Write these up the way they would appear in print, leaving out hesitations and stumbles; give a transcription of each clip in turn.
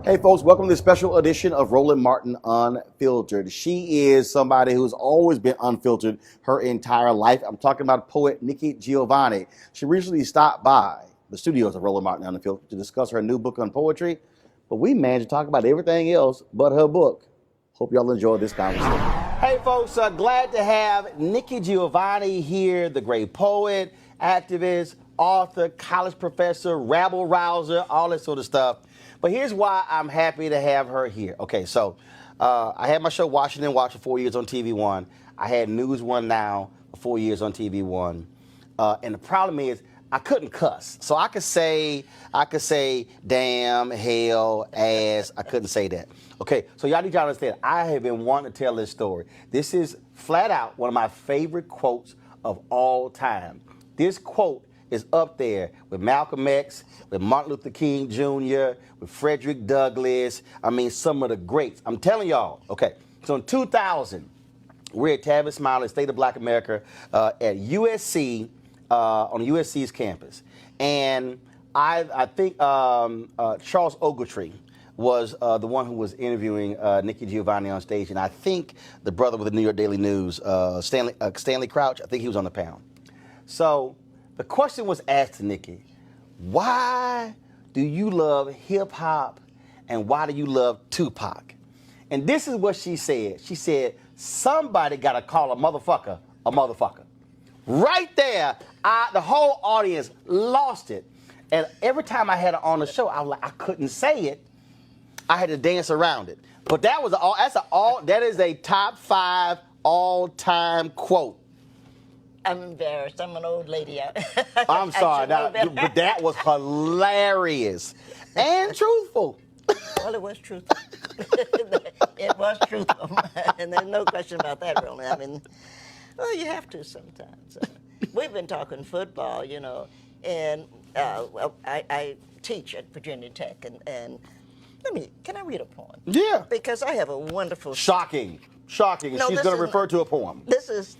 Hey folks, welcome to this special edition of Roland Martin Unfiltered. She is somebody who's always been unfiltered her entire life. I'm talking about poet Nikki Giovanni. She recently stopped by the studios of Roland Martin Unfiltered to discuss her new book on poetry, but we managed to talk about everything else but her book. Hope y'all enjoy this conversation. Hey folks, glad to have Nikki Giovanni here, the great poet, activist, author, college professor, rabble rouser, all that sort of stuff. But here's why I'm happy to have her here. Okay, so I had my show Washington Watch for 4 years on TV One. I had News One Now for 4 years on TV One. And the problem is I couldn't cuss. So I could say damn, hell, ass. I couldn't say that. Okay, so y'all need to understand, I have been wanting to tell this story. This is flat out one of my favorite quotes of all time. This quote is up there with Malcolm X, with Martin Luther King Jr., with Frederick Douglass. I mean, some of the greats. I'm telling y'all, okay, so in 2000, we're at Tavis Smiley, State of Black America, at USC, on USC's campus. And I think Charles Ogletree was the one who was interviewing Nikki Giovanni on stage. And I think the brother with the New York Daily News, Stanley Crouch, I think he was on the panel. So the question was asked to Nikki, why do you love hip hop and why do you love Tupac? And this is what she said. She said, somebody got to call a motherfucker a motherfucker. Right there, the whole audience lost it. And every time I had her on the show, I was like, I couldn't say it. I had to dance around it. But that was that is a top 5 all-time quote. I'm embarrassed. I'm an old lady. I'm sorry, but that was hilarious and truthful. Well, it was truthful. It was truthful, and there's no question about that, Roland. I mean, well, you have to sometimes. We've been talking football, you know, and I teach at Virginia Tech, and can I read a poem? Yeah. Because I have a wonderful. Shocking. No, she's going to refer to a poem. This is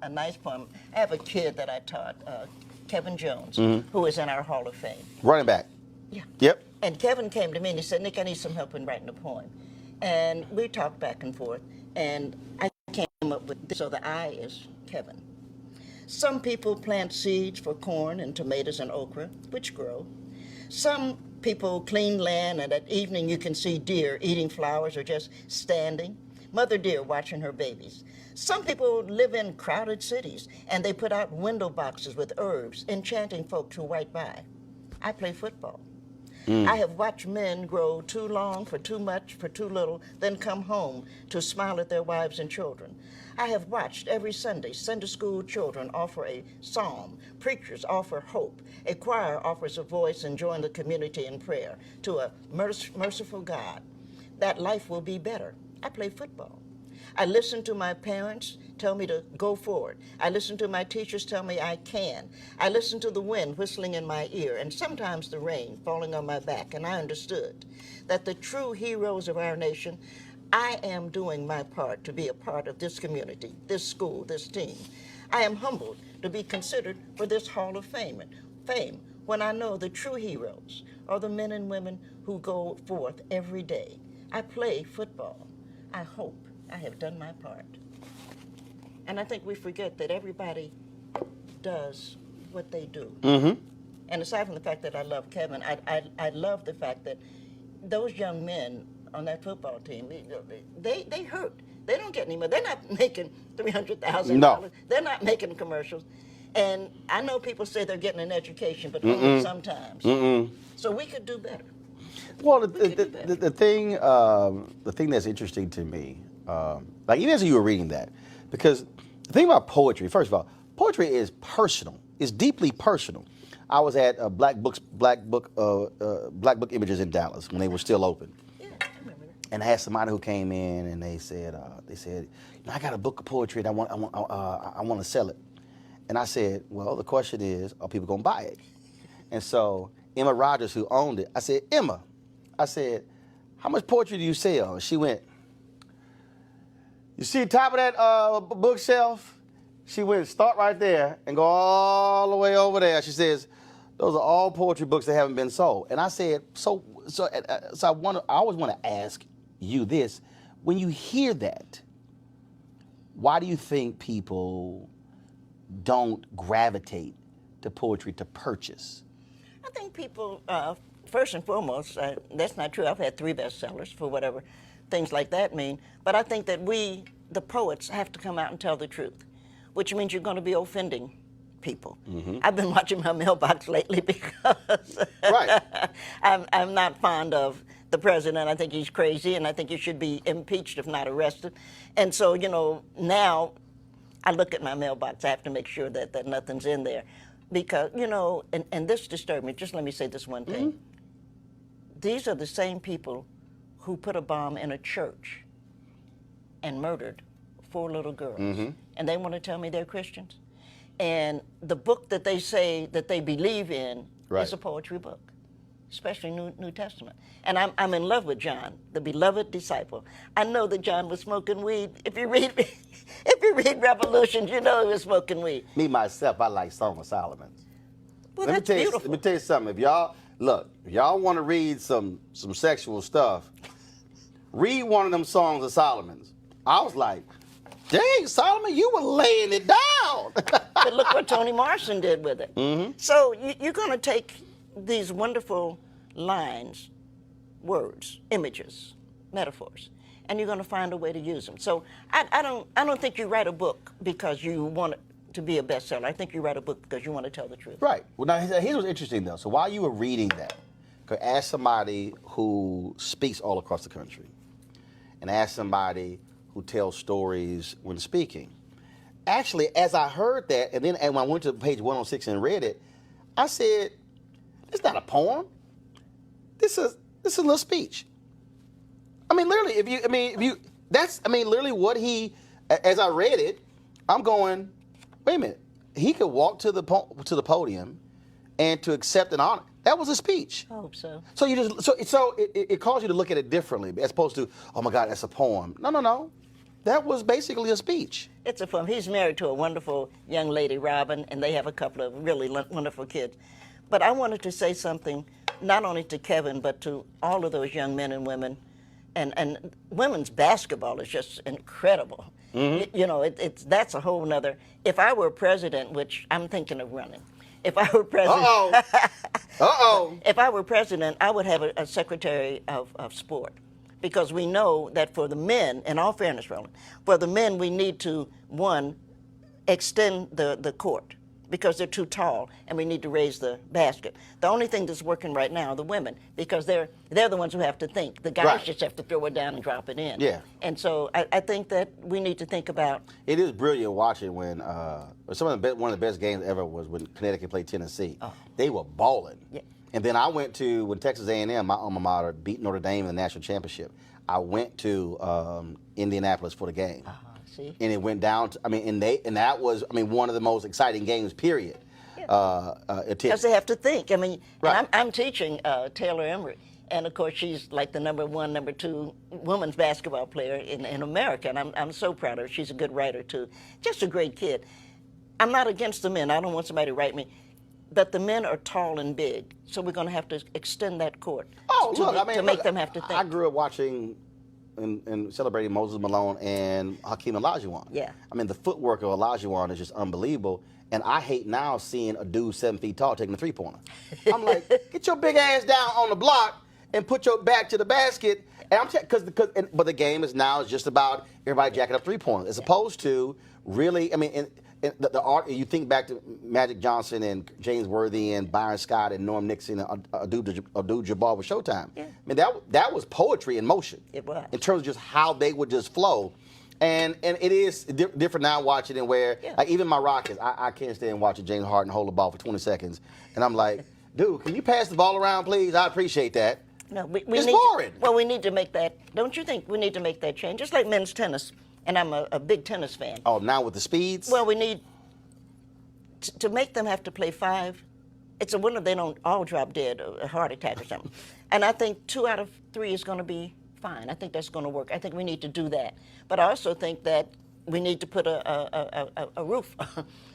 a nice poem. I have a kid that I taught, Kevin Jones, who is in our Hall of Fame. Running back. Yeah. Yep. And Kevin came to me and he said, Nick, I need some help in writing a poem. And we talked back and forth, and I came up with this. So the I is Kevin. Some people plant seeds for corn and tomatoes and okra, which grow. Some people clean land, and at evening you can see deer eating flowers or just standing. Mother deer watching her babies. Some people live in crowded cities, and they put out window boxes with herbs, enchanting folks who write by. I play football. I have watched men grow too long for too much, for too little, then come home to smile at their wives and children. I have watched every Sunday Sunday school children offer a psalm, preachers offer hope, a choir offers a voice and join the community in prayer to a merciful God. That life will be better. I play football. I listen to my parents tell me to go forward. I listen to my teachers tell me I can. I listen to the wind whistling in my ear and sometimes the rain falling on my back, and I understood that the true heroes of our nation, I am doing my part to be a part of this community, this school, this team. I am humbled to be considered for this Hall of Fame when I know the true heroes are the men and women who go forth every day. I play football. I hope I have done my part. And I think we forget that everybody does what they do. Mm-hmm. And aside from the fact that I love Kevin, I love the fact that those young men on that football team, they hurt. They don't get any money. They're not making $300,000. No. They're not making commercials. And I know people say they're getting an education, but only sometimes. So we could do better. Well, the thing that's interesting to me, like even as you were reading that, because the thing about poetry, first of all, poetry is personal. It's deeply personal. I was at Black Book Images in Dallas when they were still open. Yeah, I remember that. And I had somebody who came in and they said, I got a book of poetry and I want to sell it. And I said, well, the question is, are people gonna buy it? And so Emma Rogers, who owned it, I said, Emma, I said, how much poetry do you sell? And she went, you see the top of that bookshelf? She went, start right there and go all the way over there. She says, those are all poetry books that haven't been sold. And I said, so I always want to ask you this. When you hear that, why do you think people don't gravitate to poetry to purchase? I think people, first and foremost, that's not true. I've had 3 bestsellers for whatever things like that mean. But I think that we, the poets, have to come out and tell the truth, which means you're going to be offending people. I've been watching my mailbox lately because Right. I'm not fond of the president. I think he's crazy, and I think he should be impeached if not arrested. And so, now I look at my mailbox. I have to make sure that nothing's in there. Because, and this disturbed me. Just let me say this one thing. These are the same people who put a bomb in a church and murdered 4 little girls. And they want to tell me they're Christians. And the book that they say that they believe in is a poetry book, especially New Testament. And I'm in love with John, the beloved disciple. I know that John was smoking weed. If you read Revolutions, you know he was smoking weed. Me, myself, I like Song of Solomon. Well, that's beautiful. Let me tell you something. If y'all want to read some sexual stuff, read one of them Songs of Solomon's. I was like, dang, Solomon, you were laying it down. But look what Toni Morrison did with it. So you're going to take these wonderful lines, words, images, metaphors, and you're going to find a way to use them. So I don't think you write a book because you want it to be a bestseller. I think you write a book because you want to tell the truth. Right. Well, now here's what's interesting though. So while you were reading that, ask somebody who speaks all across the country, and ask somebody who tells stories when speaking. Actually, as I heard that, and when I went to page 106 and read it, I said, "It's not a poem. This is a little speech." I mean, literally, literally what he. As I read it, I'm going, wait a minute. He could walk to the podium, and to accept an honor. That was a speech. I hope so. So it calls you to look at it differently, as opposed to, oh my God, that's a poem. No. That was basically a speech. It's a poem. He's married to a wonderful young lady, Robin, and they have a couple of really wonderful kids. But I wanted to say something, not only to Kevin, but to all of those young men and women. And women's basketball is just incredible. That's a whole nother. If I were president, which I'm thinking of running, if I were president, if I were president, I would have a secretary of sport, because we know that for the men, in all fairness, Roland, for the men we need to, one, extend the court. because they're too tall, and we need to raise the basket. The only thing that's working right now are the women, because they're the ones who have to think. The guys just have to throw it down and drop it in. Yeah. And so I think that we need to think about. It is brilliant watching when one of the best games ever was when Connecticut played Tennessee. Oh. They were balling. Yeah. And then I went to, when Texas A&M, my alma mater, beat Notre Dame in the national championship, I went to Indianapolis for the game. See? And it went down to, and that was, one of the most exciting games, period. Because they have to think. Right. And I'm teaching Taylor Emery, and of course she's like the number 1, number 2 women's basketball player in America, and I'm so proud of her. She's a good writer too, just a great kid. I'm not against the men. I don't want somebody to write me, but the men are tall and big, so we're going to have to extend that court. To make them have to think. I grew up watching and celebrating Moses Malone and Hakeem Olajuwon. Yeah. The footwork of Olajuwon is just unbelievable. And I hate now seeing a dude 7 feet tall taking a three-pointer. I'm like, get your big ass down on the block and put your back to the basket. And but the game is now just about everybody jacking up three-pointers, as opposed to really, the art. You think back to Magic Johnson and James Worthy and Byron Scott and Norm Nixon and Abdul-Jabbar with Showtime. Yeah. That was poetry in motion. It was. In terms of just how they would just flow. And it is different now watching it where, like, even my Rockets, I can't stand watching James Harden hold the ball for 20 seconds. And I'm like, dude, can you pass the ball around, please? I appreciate that. No, it's boring. We need to make that, don't you think we need to make that change? Just like men's tennis, and I'm a big tennis fan. Oh, now with the speeds? Well, we need to make them have to play 5. It's a wonder they don't all drop dead, a heart attack or something. And I think 2 out of 3 is going to be fine. I think that's going to work. I think we need to do that. But I also think that we need to put a roof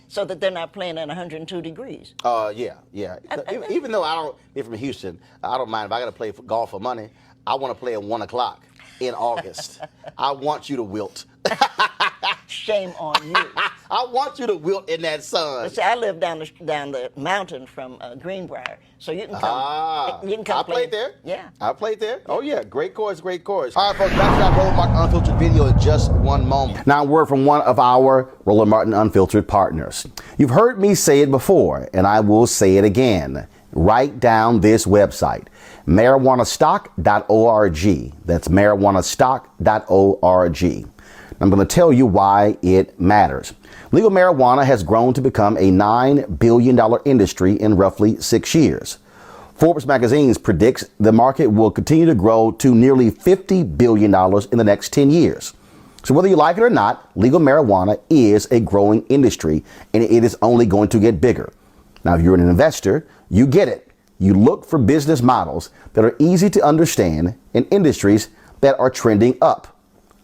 so that they're not playing at 102 degrees. Yeah. Even though I don't, if from Houston, I don't mind if I got to play golf for money. I want to play at 1 o'clock in August. I want you to wilt. Shame on you. I want you to wilt in that sun. But see, I live down the mountain from Greenbrier, so you can come. You can come. I played there. Yeah. I played there. Oh yeah, great course. All right, folks, back to our Roland Martin Unfiltered video in just one moment. Now, a word from one of our Roland Martin Unfiltered partners. You've heard me say it before, and I will say it again. Write down this website, marijuanastock.org. That's marijuanastock.org. I'm going to tell you why it matters. Legal marijuana has grown to become a $9 billion industry in roughly 6 years. Forbes magazine predicts the market will continue to grow to nearly $50 billion in the next 10 years. So whether you like it or not, legal marijuana is a growing industry, and it is only going to get bigger. Now, if you're an investor, you get it. You look for business models that are easy to understand in industries that are trending up.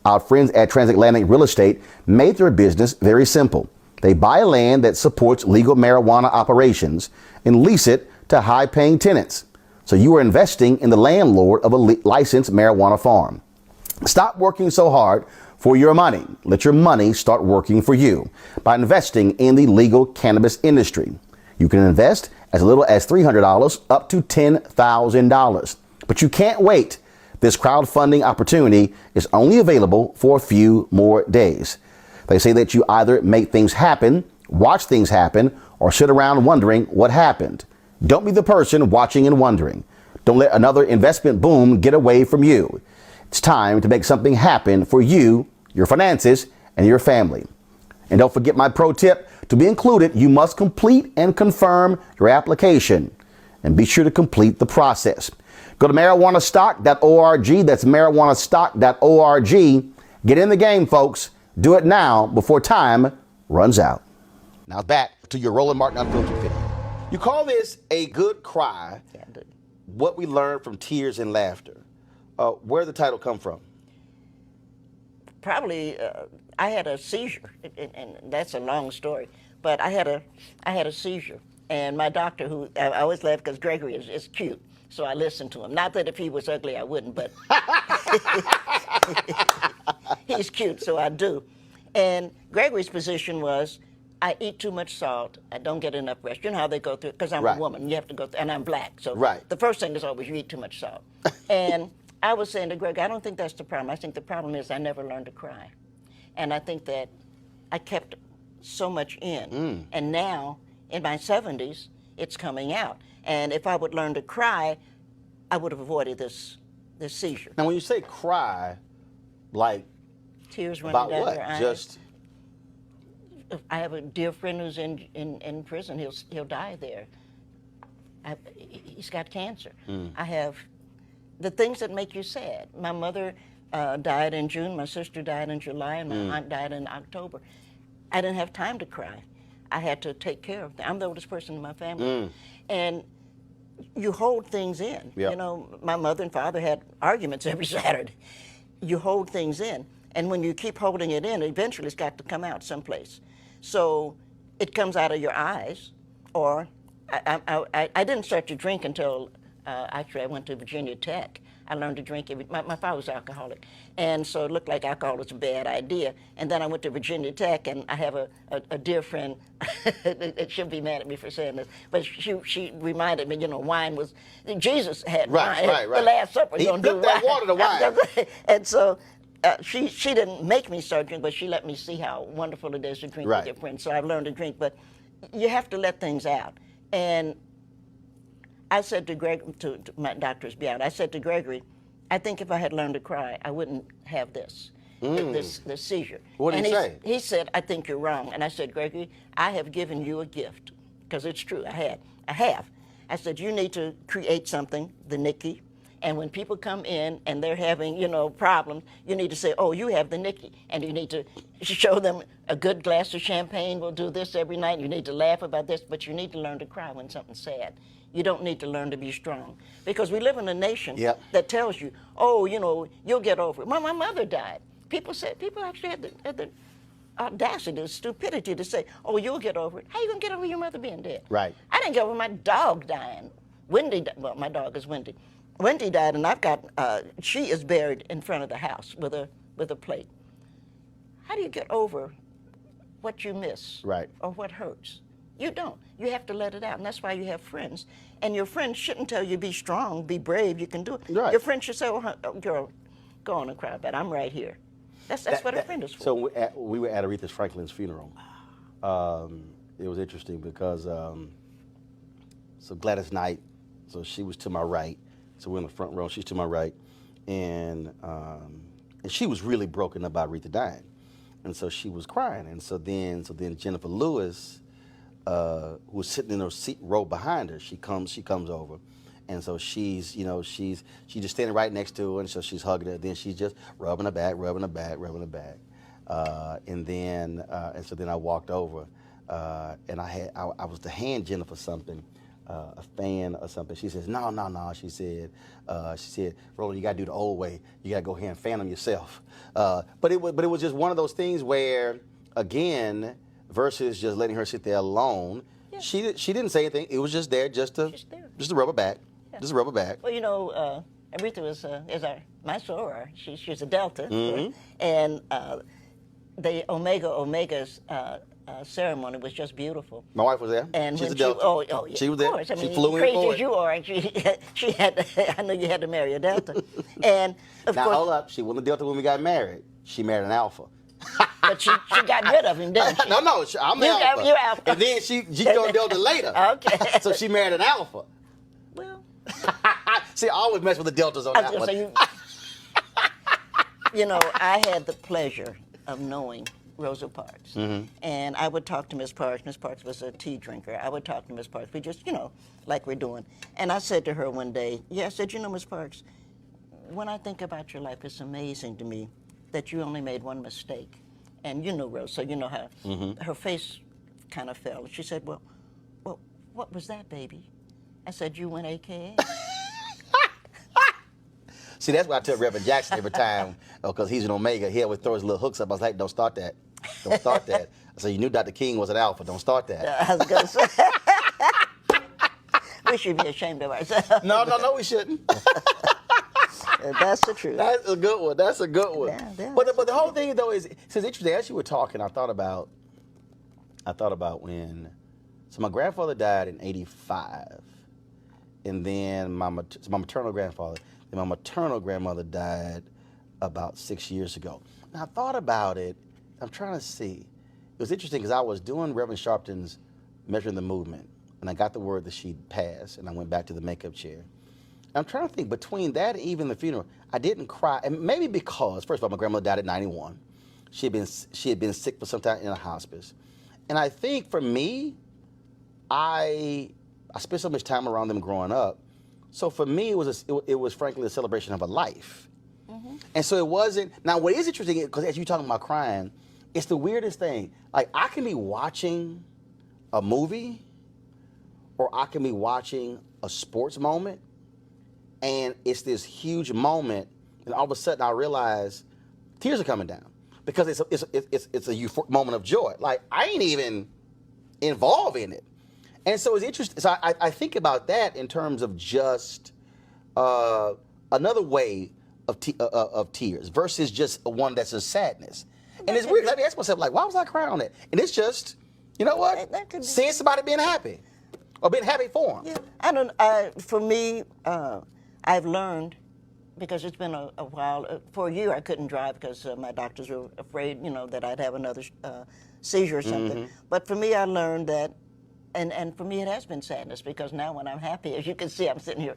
Our friends at Transatlantic Real Estate made their business very simple. They buy land that supports legal marijuana operations and lease it to high-paying tenants. So you are investing in the landlord of a licensed marijuana farm. Stop working so hard for your money. Let your money start working for you by investing in the legal cannabis industry. You can invest as little as $300 up to $10,000. But you can't wait. This crowdfunding opportunity is only available for a few more days. They say that you either make things happen, watch things happen, or sit around wondering what happened. Don't be the person watching and wondering. Don't let another investment boom get away from you. It's time to make something happen for you, your finances, and your family. And don't forget my pro tip. To be included, you must complete and confirm your application. And be sure to complete the process. Go to marijuanastock.org. That's marijuanastock.org. Get in the game, folks. Do it now before time runs out. Now back to your Roland Martin Unfiltered video. You call this a good cry. Yeah, I do. What we learned from tears and laughter. Where did the title come from? Probably, I had a seizure, and that's a long story. But I had a seizure, and my doctor, who I always laugh because Gregory is cute. So I listened to him. Not that if he was ugly, I wouldn't, but he's cute, so I do. And Gregory's position was, I eat too much salt. I don't get enough rest. You know how they go through it, because I'm a woman. You have to go through, and I'm black. So the first thing is always you eat too much salt. And I was saying to Greg, I don't think that's the problem. I think the problem is I never learned to cry. And I think that I kept so much in. And now in my 70s, it's coming out. And if I would learn to cry, I would have avoided this seizure. Now, when you say cry, like Tears running about down what? your eyes. Just I have a dear friend who's in prison. He'll die there. He's got cancer. I have the things that make you sad. My mother died in June. My sister died in July, and my aunt died in October. I didn't have time to cry. I had to take care of them. I'm the oldest person in my family, and you hold things in. Yep. You know, my mother and father had arguments every Saturday. You hold things in, and when you keep holding it in, eventually it's got to come out someplace. So it comes out of your eyes, or I didn't start to drink until actually I went to Virginia Tech. I learned to drink. My father was alcoholic, and so it looked like alcohol was a bad idea. And then I went to Virginia Tech, and I have a dear friend. She'll be mad at me for saying this, but she reminded me, you know, wine was Jesus had wine. Right. The Last Supper. He flipped that water to wine. And so she didn't make me start drinking, but she let me see how wonderful it is to drink with your friends. So I've learned to drink, but you have to let things out. And I said to my doctors beyond, I said to Gregory, I think if I had learned to cry, I wouldn't have this seizure. What did he say? He said, I think you're wrong. And I said, Gregory, I have given you a gift, because it's true, I have. I said, you need to create something, the Nikki, and when people come in and they're having, you know, problems, you need to say, oh, you have the Nikki, and you need to show them a good glass of champagne. We'll do this every night. You need to laugh about this, but you need to learn to cry when something's sad. You don't need to learn to be strong, because we live in a nation that tells you, oh, you know, you'll get over it. My mother died. People actually had the audacity, the stupidity to say, oh, you'll get over it. How you gonna get over your mother being dead? Right. I didn't get over my dog dying. Well, my dog is Wendy. Wendy died, and I've got, she is buried in front of the house with a plate. How do you get over what you miss or what hurts? You don't. You have to let it out, and that's why you have friends. And your friends shouldn't tell you, be strong, be brave, you can do it. Right. Your friends should say, oh, girl, go on and cry about it. I'm right here. That's what a friend is for. So we were at Aretha Franklin's funeral. It was interesting because, so Gladys Knight, so she was to my right. So we're in the front row, she's to my right. And she was really broken up about Aretha dying. And so she was crying. And so then Jennifer Lewis, who was sitting in her seat row behind her, she comes over. And so she's just standing right next to her, and so she's hugging her. Then she's just rubbing her back. And so then I walked over, and I was to hand Jennifer something, a fan or something. She says, no. She said, Roland, you gotta do the old way. You gotta go here and fan them yourself. But it was just one of those things where, again, versus just letting her sit there alone. Yeah. She didn't say anything. It was just there just to rub her back. Yeah. Just rub her back. Well, you know, Aretha is my soror. She's a Delta, and the Omega's ceremony was just beautiful. My wife was there. And she's a Delta. Yeah, she was there. Of course. I mean, she flew crazy in as you are, she had. I know you had to marry a Delta, and of now course. Hold up, she wasn't a Delta when we got married. She married an Alpha. But she got rid of him, didn't she? No, I'm the Alpha. You're Alpha. And then she joined Delta later. Okay. So she married an Alpha. Well. See, I always mess with the Deltas on that one. You know, I had the pleasure of knowing Rosa Parks. And I would talk to Miss Parks. Miss Parks was a tea drinker. I would talk to Miss Parks. We just, like we're doing. And I said to her one day, I said, Miss Parks, when I think about your life, it's amazing to me that you only made one mistake. And you know Rose, so you know how her face kind of fell. She said, well, what was that, baby? I said, you went AKA. See, that's why I tell Reverend Jackson every time, because he's an Omega, he always throws his little hooks up. I was like, don't start that. Don't start that. I said, you knew Dr. King was an Alpha. Don't start that. I was going to say. We should be ashamed of ourselves. No, we shouldn't. That's the truth. That's a good one. That's a good one. Yeah, but the whole thing, though, is interesting. As you were talking, I thought about when, so my grandfather died in '85, and then my maternal grandfather, and my maternal grandmother died about 6 years ago. And I thought about it. I'm trying to see. It was interesting because I was doing Reverend Sharpton's measuring the movement, and I got the word that she'd passed, and I went back to the makeup chair. I'm trying to think, between that and even the funeral, I didn't cry. And maybe because, first of all, my grandmother died at 91. She had been sick for some time in a hospice. And I think for me, I spent so much time around them growing up. So for me, it was frankly a celebration of a life. And so it wasn't. Now, what is interesting, because as you're talking about crying, it's the weirdest thing. Like, I can be watching a movie, or I can be watching a sports moment, and it's this huge moment, and all of a sudden I realize tears are coming down because it's a euphoric moment of joy. Like, I ain't even involved in it, and so it's interesting. So I think about that in terms of just another way of tears versus just one that's a sadness. And it's weird. Let me ask myself, like, why was I crying on that? And it's just, you know what? Seeing somebody being happy, or being happy for them. Yeah, I don't. For me, I've learned, because it's been a while. For a year, I couldn't drive because my doctors were afraid, that I'd have another seizure or something. But for me, I learned that, and for me, it has been sadness, because now when I'm happy, as you can see, I'm sitting here,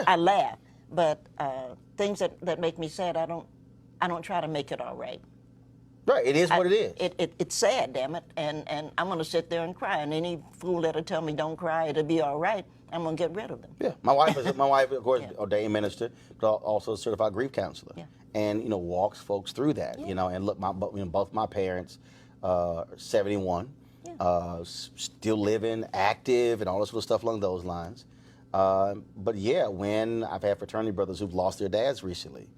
I laugh. But things that make me sad, I don't try to make it all right. Right, it is what it is. It's sad, damn it, and I'm going to sit there and cry. And any fool that'll tell me don't cry, it'll be all right, I'm going to get rid of them. Yeah, my wife, of course, ordained minister, but also a certified grief counselor, and walks folks through that. And look, both my parents, 71, still living, active, and all this sort of stuff along those lines. But yeah, when I've had fraternity brothers who've lost their dads recently,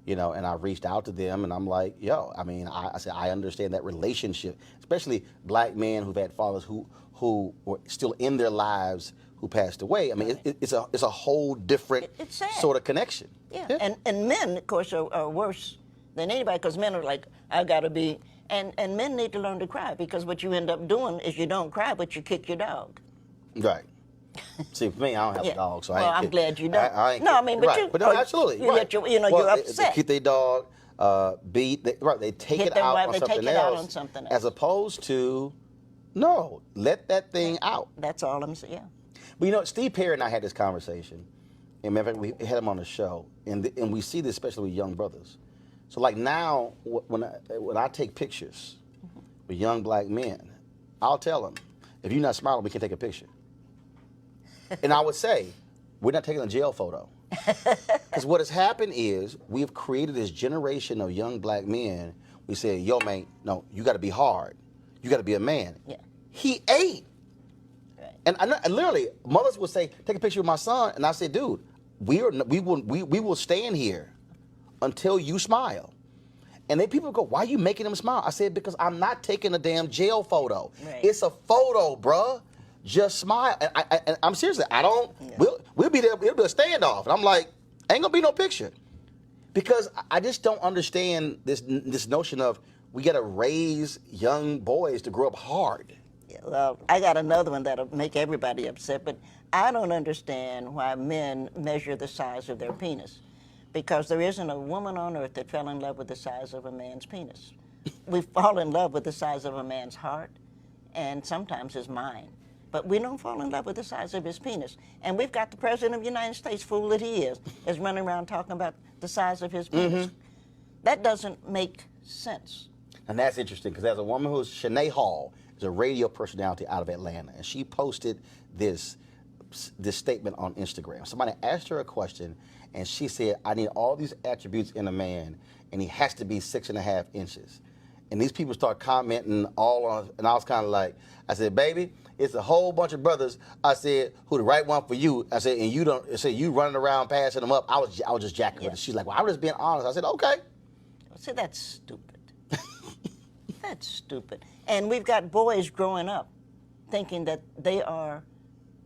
and I reached out to them, and I'm like, I said, I understand that relationship, especially black men who've had fathers who were still in their lives who passed away. I mean, it's a whole different sort of connection. Yeah. And men, of course, are worse than anybody, because men are like, I got to be, and men need to learn to cry, because what you end up doing is you don't cry, but you kick your dog. Right. See, for me, I don't have a dog, so I'm glad you don't. But no, absolutely. You're upset. They keep their dog, beat. They take it out on something else, as opposed to, no, let that thing out. That's all I'm saying. Yeah. But Steve Perry and I had this conversation, and in fact, we had him on the show, and we see this especially with young brothers. So like now, when I take pictures with young black men, I'll tell them, if you're not smiling, we can take a picture. And I would say, we're not taking a jail photo. Because what has happened is, we've created this generation of young black men. We say, yo, man, no, you got to be hard. You got to be a man. Yeah. He ate. Right. And literally, mothers would say, take a picture of my son. And I said, dude, we will stand here until you smile. And then people go, why are you making them smile? I said, because I'm not taking a damn jail photo. Right. It's a photo, bruh. Just smile. And I'm seriously, we'll be there, it'll be a standoff. And I'm like, ain't gonna be no picture. Because I just don't understand this notion of, we gotta raise young boys to grow up hard. Yeah, well, I got another one that'll make everybody upset, but I don't understand why men measure the size of their penis. Because there isn't a woman on earth that fell in love with the size of a man's penis. We fall in love with the size of a man's heart, and sometimes his mind. But we don't fall in love with the size of his penis. And we've got the President of the United States, fool that he is running around talking about the size of his penis. That doesn't make sense. And that's interesting, because there's a woman who's, Shanae Hall, is a radio personality out of Atlanta, and she posted this statement on Instagram. Somebody asked her a question, and she said, I need all these attributes in a man, and he has to be 6.5 inches. And these people start commenting all on, and I was kind of like, I said, baby, it's a whole bunch of brothers, I said, who the right one for you. I said, and you don't, I said, you running around passing them up. I was just jacking with it. She's like, well, I was just being honest. I said, okay. See, that's stupid. That's stupid. And we've got boys growing up thinking that they are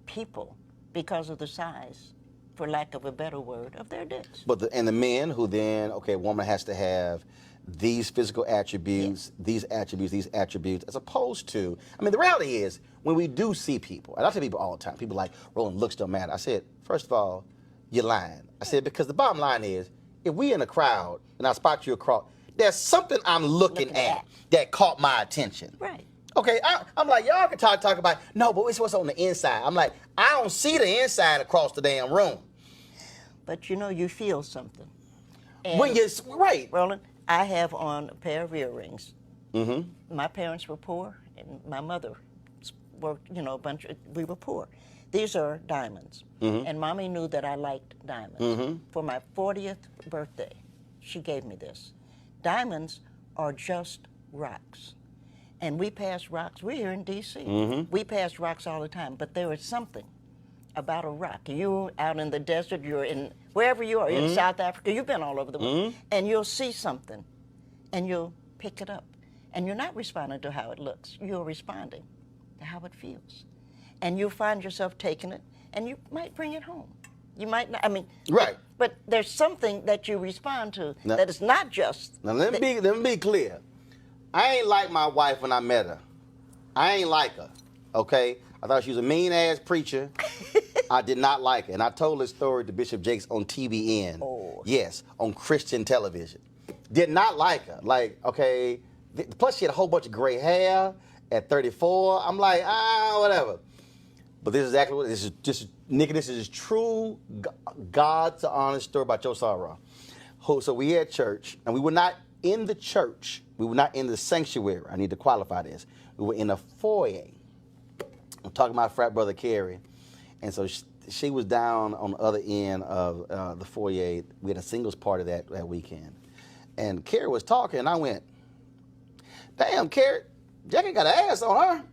people because of the size, for lack of a better word, of their dicks. But the men who then, okay, a woman has to have these physical attributes, these attributes, as opposed to, I mean, the reality is, when we do see people, and I tell people all the time, people like, Roland, looks don't matter. I said, first of all, you're lying. I said, because the bottom line is, if we in a crowd and I spot you across, there's something I'm looking at that caught my attention. Right. Okay, I'm like, y'all can talk about, no, but it's what's on the inside. I'm like, I don't see the inside across the damn room. But you know, you feel something. When And you're, right. Roland, I have on a pair of earrings. Mm-hmm. My parents were poor, and my mother worked, you know, we were poor. These are diamonds. Mm-hmm. And Mommy knew that I liked diamonds. Mm-hmm. For my 40th birthday, she gave me this. Diamonds are just rocks. And we pass rocks. We're here in D.C. Mm-hmm. We pass rocks all the time, but there is something about a rock. You're out in the desert, you're in wherever you are, in South Africa, you've been all over the world, and you'll see something, and you'll pick it up. And you're not responding to how it looks. You're responding to how it feels. And you'll find yourself taking it, and you might bring it home. You might not, I mean, right. But there's something that you respond to that is not just. Now let me be clear. I ain't like my wife when I met her. I ain't like her. Okay? I thought she was a mean ass preacher. I did not like her. And I told this story to Bishop Jakes on TBN. Oh. Yes, on Christian television. Did not like her. Like, okay. Plus, she had a whole bunch of gray hair at 34. I'm like, whatever. But this is exactly what this is. Just Nikki, this is true God's honest story about your sorrow. So we at church, and we were not in the church. We were not in the sanctuary. I need to qualify this. We were in a foyer. I'm talking about frat brother Carrie. And so she was down on the other end of the foyer. We had a singles party that weekend. And Carrie was talking, and I went, damn, Carrie, Jackie got an ass on her.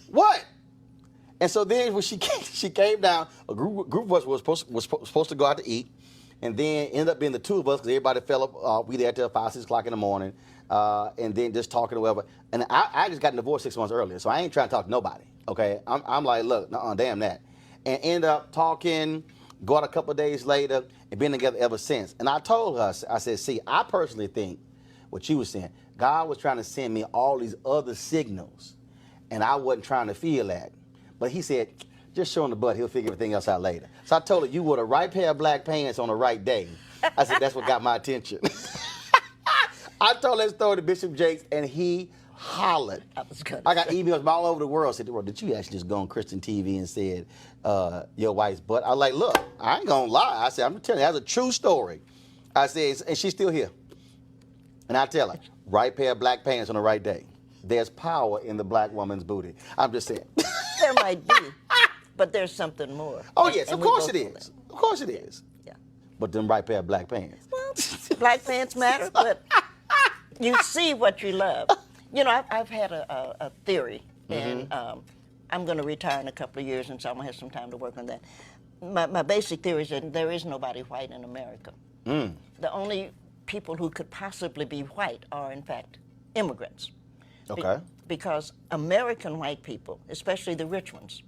What? And so then when she came down, a group of us was supposed to go out to eat, and then ended up being the two of us because everybody fell up. We there till 5, 6 o'clock in the morning, and then just talking or whatever. And I just got divorced 6 months earlier, so I ain't trying to talk to nobody. Okay, I'm like, look, damn that, and end up talking. Go out a couple of days later, and been together ever since. And I told her, I said, see, I personally think what you were saying, God was trying to send me all these other signals, and I wasn't trying to feel that. But he said, just show him the butt. He'll figure everything else out later. So I told her, you wore the right pair of black pants on the right day. I said, that's what got my attention. I told that story to Bishop Jakes, and he hollered. I got emails from all over the world. Said, did you actually just go on Christian TV and said your wife's butt? I was like, look, I ain't going to lie. I said, I'm telling you, that's a true story. I said, and she's still here. And I tell her, right pair of black pants on the right day. There's power in the black woman's booty. I'm just saying. There might be, but there's something more. Oh, yes, of course it is. Of course it is. Yeah. But them right pair of black pants. Well, black pants matter, but you see what you love. You know, I've had a theory, and I'm going to retire in a couple of years, and so I'm going to have some time to work on that. My basic theory is that there is nobody white in America. The only people who could possibly be white are, in fact, immigrants. Okay. Because American white people, especially the rich ones,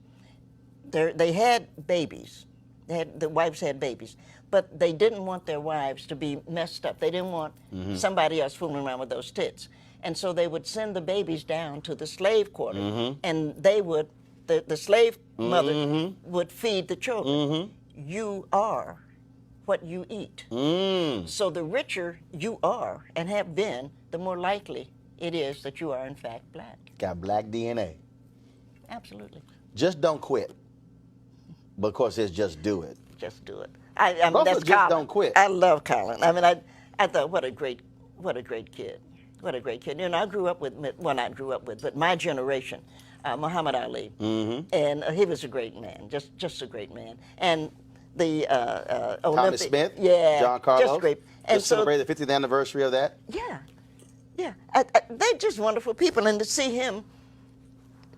they had babies. The wives had babies. But they didn't want their wives to be messed up. They didn't want somebody else fooling around with those tits. And so they would send the babies down to the slave quarter, and they would, the slave mother would feed the children. You are what you eat. So the richer you are and have been, the more likely it is that you are, in fact, black. Got black DNA. Absolutely. Just don't quit. But of course, it's just do it. Just do it. I mean, that's just Colin. don't quit. I love Colin. I mean, I thought, what a great kid. What a great kid. You know, I grew up with, well, not grew up with, but my generation, Muhammad Ali. And he was a great man, just a great man. And the Tommy Smith, yeah, John Carlos. Just great. And just celebrated the 50th anniversary of that. Yeah. Yeah, they're just wonderful people, and to see him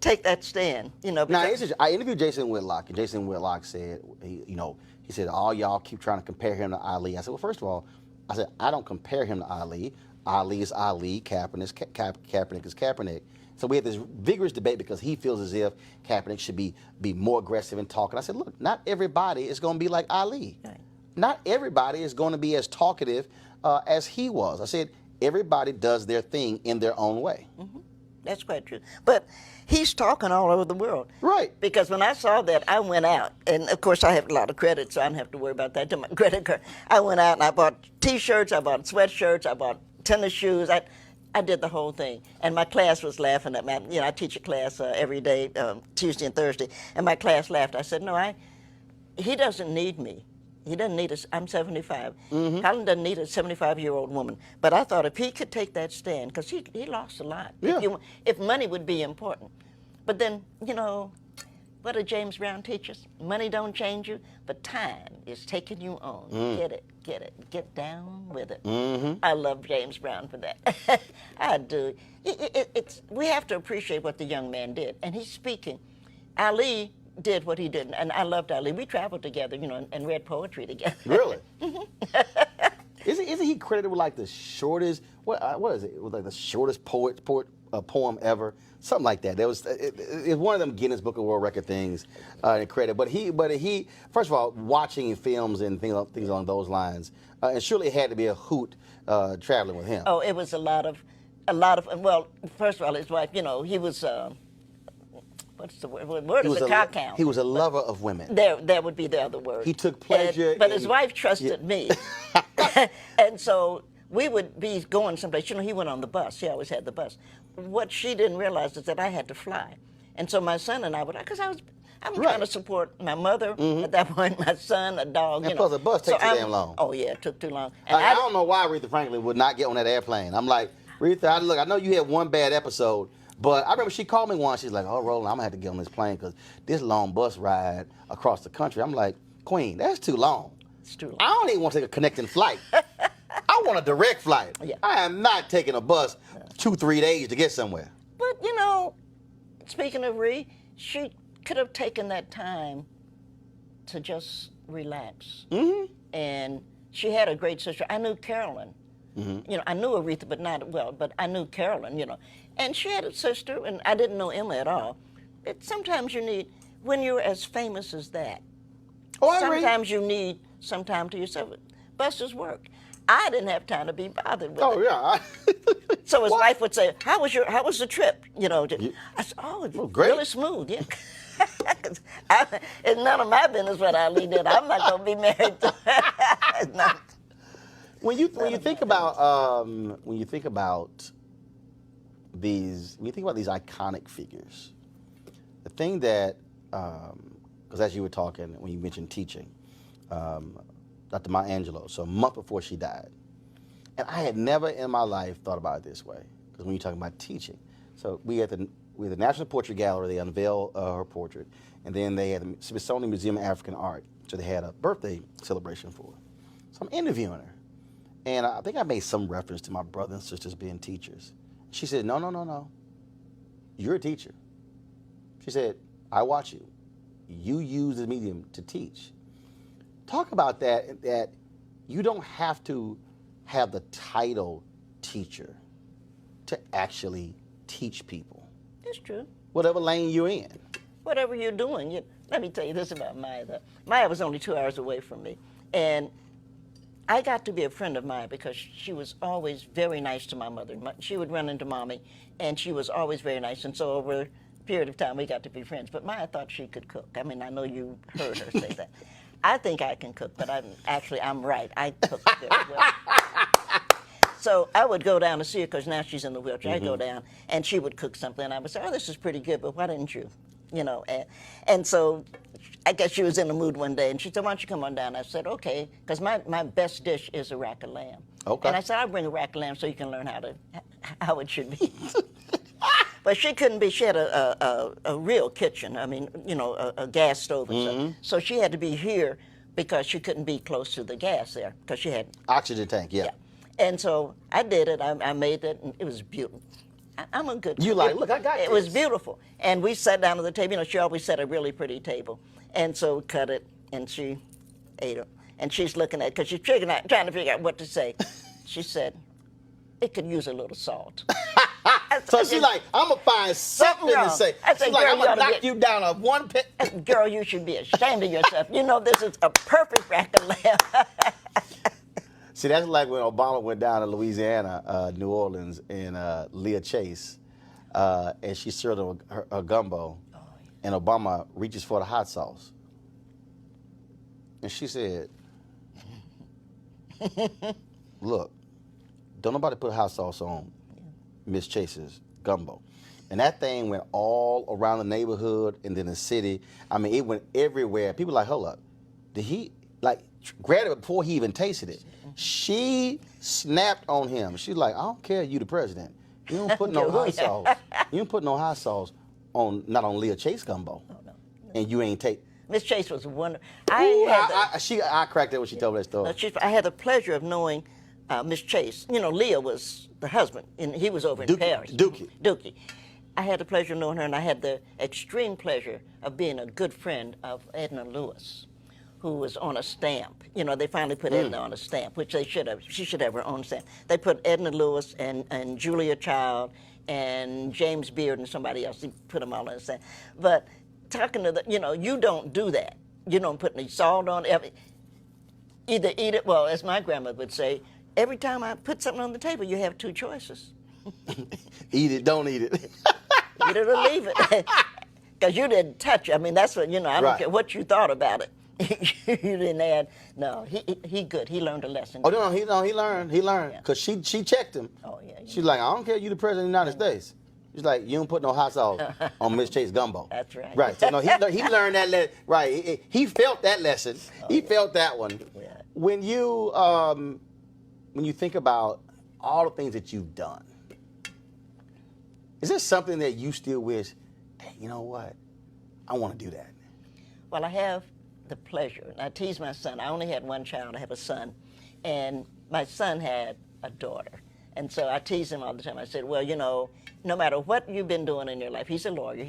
take that stand, you know. Now, I interviewed Jason Whitlock, and Jason Whitlock said, he said, all y'all keep trying to compare him to Ali. I said, well, first of all, I said, I don't compare him to Ali. Ali is Ali, Kaepernick is Kaepernick. So we had this vigorous debate because he feels as if Kaepernick should be more aggressive in talking. I said, look, not everybody is going to be like Ali. Right. Not everybody is going to be as talkative as he was. I said, everybody does their thing in their own way. That's quite true. But he's talking all over the world. Right. Because when I saw that, I went out. And, of course, I have a lot of credit, so I don't have to worry about that to my credit card. I went out and I bought T-shirts, I bought sweatshirts, I bought tennis shoes. I did the whole thing, and my class was laughing at me. You know, I teach a class every day, Tuesday and Thursday, and my class laughed. I said, "No, he doesn't need me. He doesn't need us. I'm 75. Colin doesn't need a 75-year-old woman." But I thought if he could take that stand, because he lost a lot. Yeah. If money would be important, but then you know. What did James Brown teach us? Money don't change you, but time is taking you on. Get down with it. I love James Brown for that. I do. We have to appreciate what the young man did, and he's speaking. Ali did what he did, and I loved Ali. We traveled together, you know, and read poetry together. Really? Isn't he credited with like the shortest? What is it? It was like the shortest poem ever. Something like that. It's one of them Guinness Book of World Record things, credit. But he, first of all, watching films and things along those lines, and surely it had to be a hoot traveling with him. Oh, it was a lot of. Well, first of all, his wife. You know, he was. What's the word? Word is a cock hound. He was a lover of women. That would be the other word. He took pleasure. But his wife trusted me, and so we would be going someplace. You know, he went on the bus. He always had the bus. What she didn't realize is that I had to fly, and so my son and I would, because I'm trying to support my mother at that point, my son, a dog. And plus, the bus takes too damn long. Oh yeah, it took too long. And I don't know why Aretha Franklin would not get on that airplane. I'm like, Aretha, look, I know you had one bad episode, but I remember she called me once. She's like, "Oh, Roland, I'm gonna have to get on this plane because this long bus ride across the country." I'm like, "Queen, that's too long. It's too long. I don't even want to take a connecting flight. I want a direct flight. Yeah. I am not taking a bus 2-3 days to get somewhere." But you know, speaking of she could have taken that time to just relax. And she had a great sister. I knew Carolyn. You know, I knew Aretha, but not well. But I knew Carolyn. You know, and she had a sister, and I didn't know Emma at all. Sometimes you need, when you're as famous as that. Oh, I agree. Sometimes you need some time to yourself. Buses work. I didn't have time to be bothered with it. Oh yeah. So his wife would say, "How was the trip?" You know, I said, "Oh, it's great. really smooth." Yeah. It's none of my business what Ali did. I'm not gonna be married to it's not. When you think about these iconic figures, the thing that because as you were talking when you mentioned teaching, Dr. Maya Angelou, so a month before she died, and I had never in my life thought about it this way, because when you're talking about teaching, so we had the National Portrait Gallery, they unveiled her portrait, and then they had the Smithsonian Museum of African Art, so they had a birthday celebration for her. So I'm interviewing her, and I think I made some reference to my brothers and sisters being teachers. She said, no, you're a teacher. She said, I watch you. You use the medium to teach. Talk about that you don't have to have the title teacher to actually teach people. It's true. Whatever lane you're in. Whatever you're doing. Let me tell you this about Maya. Maya was only 2 hours away from me. And I got to be a friend of Maya because she was always very nice to my mother. She would run into Mommy, and she was always very nice. And so over a period of time, we got to be friends. But Maya thought she could cook. I mean, I know you heard her say that. I think I can cook, but I'm right. I cook very well. So I would go down to see her because now she's in the wheelchair. I'd go down, and she would cook something, and I would say, "Oh, this is pretty good, but why didn't you?" You know, and so I guess she was in the mood one day, and she said, "Why don't you come on down?" I said, "Okay," because my best dish is a rack of lamb. Okay. And I said, "I'll bring a rack of lamb so you can learn how it should be." But she couldn't be. She had a real kitchen. I mean, you know, a gas stove and stuff. So she had to be here because she couldn't be close to the gas there because she had oxygen tank. Yeah. And so I did it. I made it, and it was beautiful. I'm a good cook. You like, look, I got it. It was beautiful. And we sat down at the table. You know, she always set a really pretty table. And so cut it, and she ate it. And she's looking at it, because she's trying to figure out what to say. She said, "It could use a little salt." So she's like, "I'm going to find something to say." She's like, "I'm going to knock you down a one pit." Girl, you should be ashamed of yourself. You know, this is a perfect rack of lamb. See, that's like when Obama went down to Louisiana, New Orleans, and Leah Chase, and she served her gumbo, and Obama reaches for the hot sauce. And she said, "Look, don't nobody put hot sauce on Miss Chase's gumbo. And that thing went all around the neighborhood and then the city. I mean, it went everywhere. People like, hold up, did he, like, grabbed it before he even tasted it. She snapped on him. She's like, I don't care, you the president. You don't put no hot sauce. You don't put no hot sauce on, not on Leah Chase gumbo. Oh, no. And you ain't take. Miss Chase was wonderful. I cracked it when she told me that story. I had the pleasure of knowing Miss Chase. You know, Leah was the husband, and he was over in Paris. Dookie. I had the pleasure of knowing her, and I had the extreme pleasure of being a good friend of Edna Lewis, who was on a stamp. You know, they finally put Edna on a stamp, which they should have. She should have her own stamp. They put Edna Lewis and Julia Child and James Beard and somebody else. They put them all on the stamp. But talking to the, you know, you don't do that. You don't put any salt on it. Either eat it, well, as my grandmother would say, every time I put something on the table, you have two choices. Eat it, don't eat it. Eat it or leave it. Because you didn't touch it. I mean, that's what, you know, I don't care what you thought about it. You didn't add, no, he good. He learned a lesson. Oh, no, he learned. Because she checked him. Oh, yeah. She's like, I don't care, you the president of the United States. She's like, you don't put no hot sauce on Miss Chase gumbo. That's right. Right. So no, he learned that lesson. Right. He felt that lesson. He felt that one. Yeah. When you think about all the things that you've done, is there something that you still wish, hey, you know what? I want to do that. Well, I have the pleasure, and I tease my son. I only had one child. I have a son, and my son had a daughter. And so I tease him all the time. I said, well, you know, no matter what you've been doing in your life, he's a lawyer.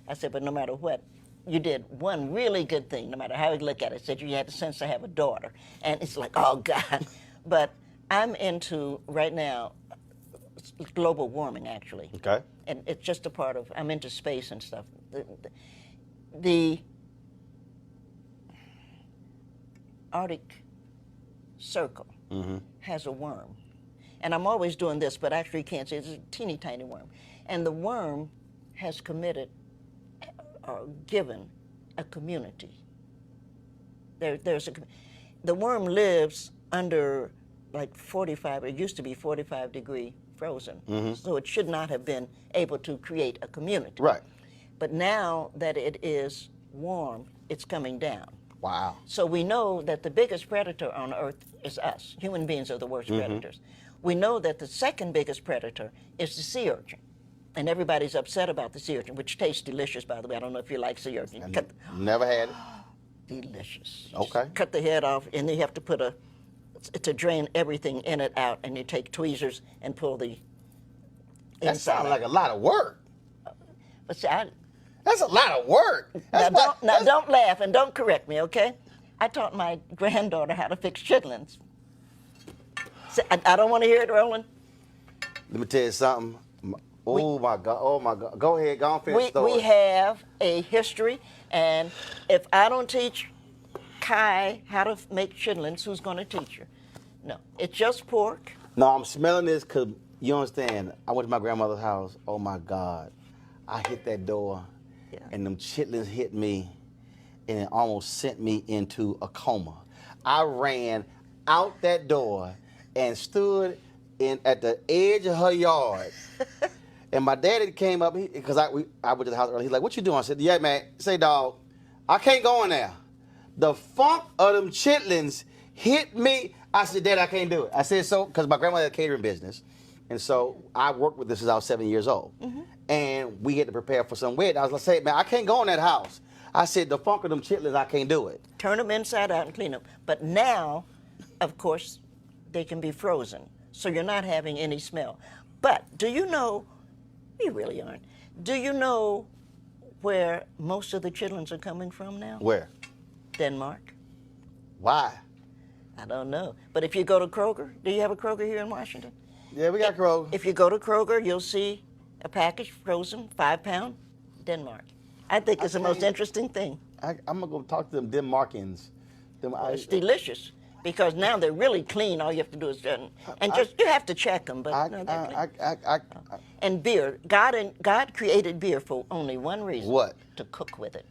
I said, but no matter what, you did one really good thing, no matter how you look at it. I said, you had the sense to have a daughter. And it's like, oh, God. But I'm into, right now, global warming, actually. Okay. And it's just a part of, I'm into space and stuff. The Arctic Circle has a worm. And I'm always doing this, but actually you can't see it. It's a teeny tiny worm. And the worm has committed or given a community. The worm lives under like 45, it used to be 45 degree frozen. So it should not have been able to create a community. Right. But now that it is warm, it's coming down. Wow. So we know that the biggest predator on Earth is us. Human beings are the worst predators. We know that the second biggest predator is the sea urchin. And everybody's upset about the sea urchin, which tastes delicious, by the way. I don't know if you like sea urchin. Never had it. Delicious. Okay. Just cut the head off, and then you have to put to drain everything in it out, and you take tweezers and pull the That inside sounds out. like a lot of work. But see, That's a lot of work. don't laugh and don't correct me, okay? I taught my granddaughter how to fix chitlins. See, I don't want to hear it, Roland. Let me tell you something. Oh my God. Go ahead, go on, finish the story. We have a history, and if I don't teach Kai how to make chitlins, who's going to teach her? No, it's just pork. No, I'm smelling this because, you understand, I went to my grandmother's house. Oh my God. I hit that door, and them chitlins hit me, and it almost sent me into a coma. I ran out that door and stood at the edge of her yard. And my daddy came up, because I went to the house early. He's like, what you doing? I said, yeah, man. Say, dog, I can't go in there. The funk of them chitlins hit me. I said, Dad, I can't do it. I said, so, because my grandmother had a catering business. And so I worked with this since I was 7 years old. And we had to prepare for some wedding. I was like, say, man, I can't go in that house. I said, the funk of them chitlins, I can't do it. Turn them inside out and clean them. But now, of course, they can be frozen. So you're not having any smell. But do you know, you really aren't, do you know where most of the chitlins are coming from now? Where? Denmark. Why? I don't know. But if you go to Kroger, do you have a Kroger here in Washington? Yeah, we got Kroger. If you go to Kroger, you'll see a package frozen, 5 pound, Denmark. I think it's the most interesting thing. I'm going to go talk to them Denmarkians. It's delicious because now they're really clean. All you have to do is you have to check them. But no, they're clean. And beer, God created beer for only one reason. What? To cook with it.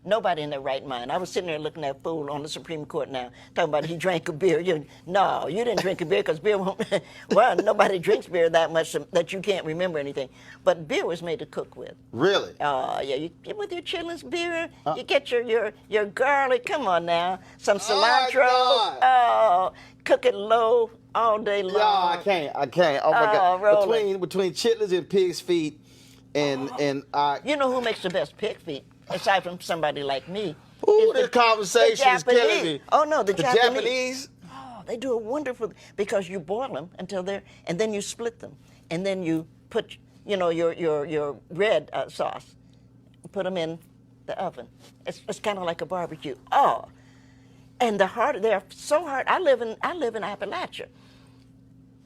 Nobody in their right mind. I was sitting there looking at that fool on the Supreme Court now, talking about he drank a beer. No, you didn't drink a beer because beer won't. Well, nobody drinks beer that much that you can't remember anything. But beer was made to cook with. Really? Yeah, you get with your chitlins beer, you get your garlic. Come on now, some cilantro. Oh, cook it low all day long. No, I can't. Oh my God. Roland. Between chitlins and pig's feet, and You know who makes the best pig feet, aside from somebody like me? Ooh, this conversation is killing me. Oh no, the Japanese. Oh, they do a wonderful because you boil them until they're, and then you split them, and then you put, your red sauce, put them in the oven. It's kind of like a barbecue. Oh, and they're so hard. I live in Appalachia.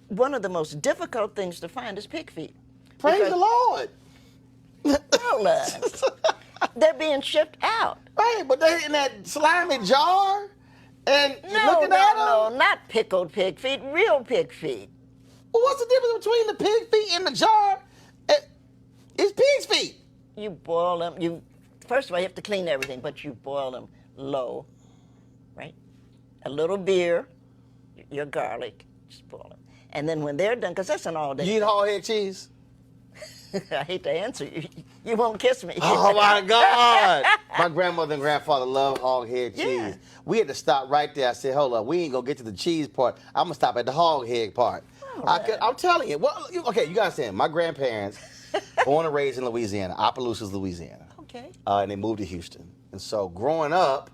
One of the most difficult things to find is pig feet. Praise the Lord. Roland, they're being shipped out. Right, but they in that slimy jar, and you're looking at them. No, not pickled pig feet, real pig feet. Well, what's the difference between the pig feet in the jar? It's pig's feet. You boil them. First of all, you have to clean everything, but you boil them low, right? A little beer, your garlic, just boil them. And then when they're done, because that's an all-day. You eat hog head cheese? I hate to answer you. You won't kiss me. Oh my God! My grandmother and grandfather loved hog head cheese. Yeah. We had to stop right there. I said, "Hold up, we ain't gonna get to the cheese part. I'm gonna stop at the hog head part." I'm telling you. Well, okay, you gotta understand. My grandparents, born and raised in Louisiana, Opelousas, Louisiana. Okay. And they moved to Houston. And so growing up,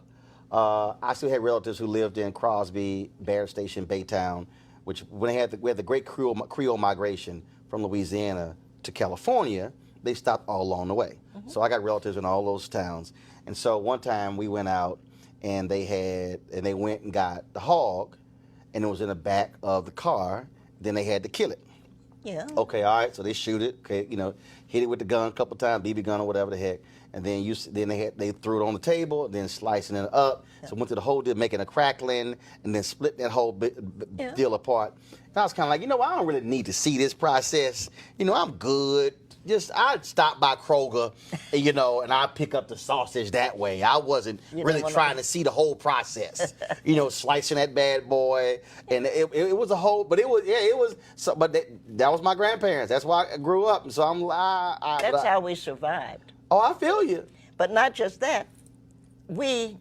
I still had relatives who lived in Crosby, Barrett Station, Baytown, which when we had the great Creole migration from Louisiana to California, they stopped all along the way. Mm-hmm. So I got relatives in all those towns. And so one time we went out and they went and got the hog, and it was in the back of the car. Then they had to kill it. Yeah. Okay, all right. So they shoot it. Okay, hit it with the gun a couple times, BB gun or whatever the heck. And then they threw it on the table, then slicing it up. Yeah. So went to the whole deal, making a crackling, and then split that whole deal apart. And I was kind of like, I don't really need to see this process. I'm good. I'd stop by Kroger, and I'd pick up the sausage that way. I wasn't really trying to see the whole process. Slicing that bad boy, and it was a whole. But it was. So, but that was my grandparents. That's why I grew up, and so That's how we survived. Oh, I feel you. But not just that. We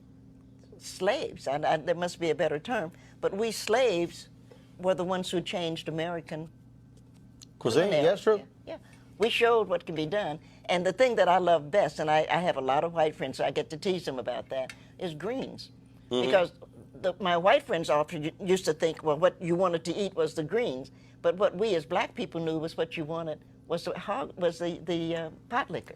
slaves, and there must be a better term, but we slaves were the ones who changed American cuisine. Yes, true. Yeah. We showed what can be done. And the thing that I love best, and I have a lot of white friends, so I get to tease them about that, is greens. Mm-hmm. Because my white friends often used to think, well, what you wanted to eat was the greens. But what we as black people knew was what you wanted was the pot liquor.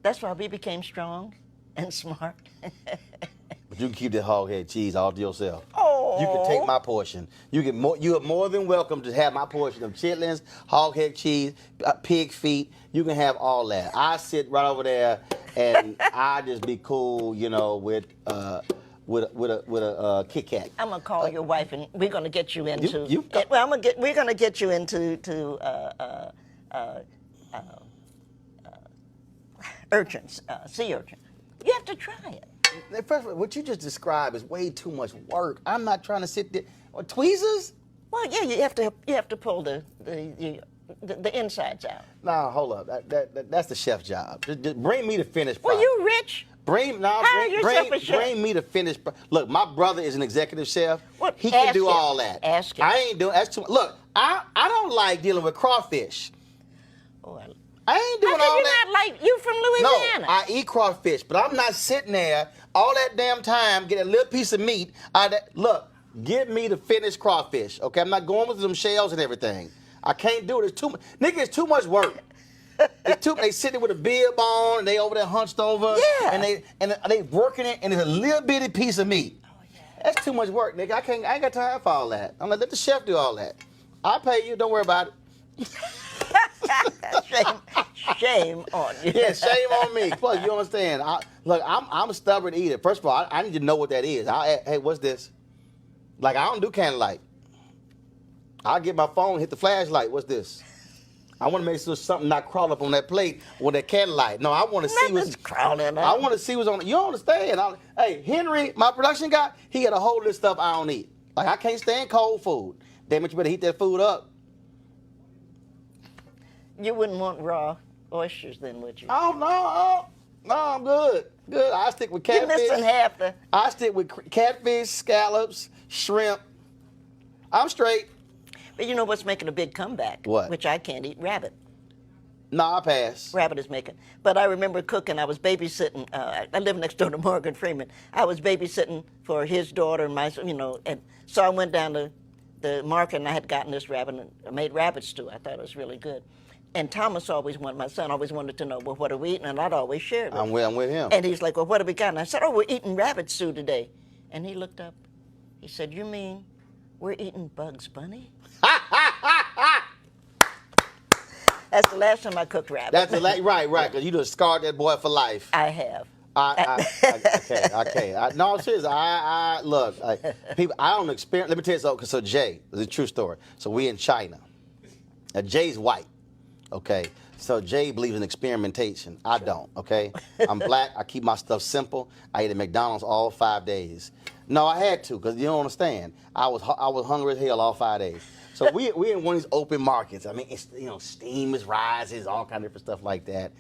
That's why we became strong and smart. But you can keep that hog head cheese all to yourself. Oh. You can take my portion. You are more than welcome to have my portion of chitlins, hog head cheese, pig feet. You can have all that. I sit right over there, and I just be cool, with a Kit Kat. I'm gonna call your wife, and we're gonna get you into. We're gonna get you into urchins, sea urchin. You have to try it. First of all, what you just described is way too much work. I'm not trying to sit there. Tweezers? Well, yeah, you have to pull the insides out. No, hold up. That's the chef's job. Just bring me the finished Well, product. you rich. Bring me the finished. Look, my brother is an executive chef. What? He can do all that. Ask him. I ain't doing. That's too. Look, I don't like dealing with crawfish. Oh, I ain't doing all that. Not like you from Louisiana. No, I eat crawfish, but I'm not sitting there all that damn time getting a little piece of meat. Look, give me the finished crawfish, okay? I'm not going with them shells and everything. I can't do it. It's too much. Nigga, it's too much work. They sitting with a bib on, and they over there hunched over. Yeah. And they working it, and it's a little bitty piece of meat. Oh, yeah. That's too much work, nigga. I ain't got time for all that. I'm gonna let the chef do all that. I'll pay you. Don't worry about it. Shame on you. Yeah, shame on me. Plus, you understand? I'm a stubborn eater. First of all, I need to know what that is. Hey, what's this? Like, I don't do candlelight. I'll get my phone, hit the flashlight. What's this? I want to make sure something not crawl up on that plate with that candlelight. No, I want to see what's crawling up. I want to see what's on it. You don't understand. Hey, Henry, my production guy, he got a whole list of stuff I don't eat. Like, I can't stand cold food. Damn it, you better heat that food up. You wouldn't want raw oysters then, would you? Oh, no, I'm good. Good. I stick with catfish. You're missing half the... I stick with catfish, scallops, shrimp. I'm straight. But you know what's making a big comeback? What? Which I can't eat, rabbit. No, I pass. Rabbit is making. But I remember cooking. I was babysitting. I live next door to Morgan Freeman. I was babysitting for his daughter and my, and so I went down to the market and I had gotten this rabbit and I made rabbit stew. I thought it was really good. And Thomas always wanted, my son always wanted to know, well, what are we eating? And I'd always share it. I'm with him. And he's like, well, what have we got? And I said, oh, we're eating rabbit stew today. And he looked up. He said, you mean we're eating Bugs Bunny? That's the last time I cooked rabbit. That's right, because you just scarred that boy for life. I have. Okay. No, I'm serious. Look, people, I don't experience. Let me tell you something. So Jay, it's a true story. So we in China. Now Jay's white. Okay. So Jay believes in experimentation. I don't. Okay. I'm black. I keep my stuff simple. I eat at McDonald's all 5 days. No, I had to, because you don't understand. I was hungry as hell all 5 days. So we in one of these open markets. I mean, it's, steam is rising, all kind of different stuff like that,